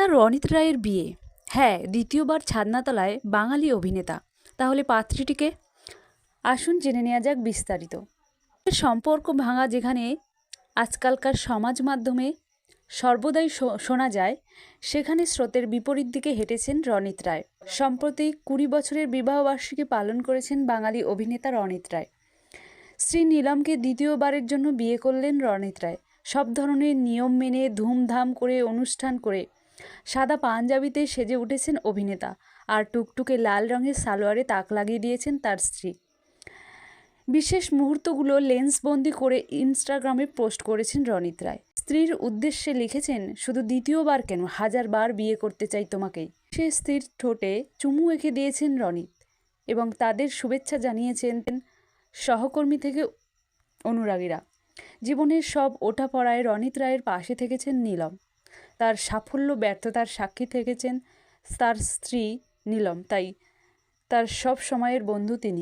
অভিনেতা রণিত রায়ের বিয়ে। হ্যাঁ, দ্বিতীয়বার ছাদনাতলায় বাঙালি অভিনেতা। তাহলে পাত্রীটিকে আসুন জেনে নেওয়া যাক বিস্তারিত। সম্পর্ক ভাঙা যেখানে আজকালকার সমাজ মাধ্যমে সর্বদাই শোনা যায়, সেখানে স্রোতের বিপরীত দিকে হেঁটেছেন রণিত রায়। সম্প্রতি 20 বছরের বিবাহবার্ষিকী পালন করেছেন বাঙালি অভিনেতা রণিত রায়। স্ত্রী নীলমকে দ্বিতীয়বারের জন্য বিয়ে করলেন রণিত রায়। সব ধরনের নিয়ম মেনে ধুমধাম করে অনুষ্ঠান করে সাদা পাঞ্জাবিতে সেজে উঠেছেন অভিনেতা, আর টুকটুকে লাল রঙের সালোয়ারে তাক লাগিয়ে দিয়েছেন তার স্ত্রী। বিশেষ মুহূর্তগুলো লেন্সবন্দি করে ইনস্টাগ্রামে পোস্ট করেছেন রণিত রায়। স্ত্রীর উদ্দেশ্যে লিখেছেন, শুধু দ্বিতীয়বার কেন, 1000 বার বিয়ে করতে চাই তোমাকেই। সে স্ত্রীর ঠোঁটে চুমু এঁকে দিয়েছেন রণিত এবং তাদের শুভেচ্ছা জানিয়েছেন সহকর্মী থেকে অনুরাগীরা। জীবনের সব ওঠাপড়ায় রণিত রায়ের পাশে থেকেছেন নীলম। তার সাফল্য ব্যর্থতার সাক্ষী থেকেছেন তার স্ত্রী নীলম, তাই তার সব সময়ের বন্ধু তিনি।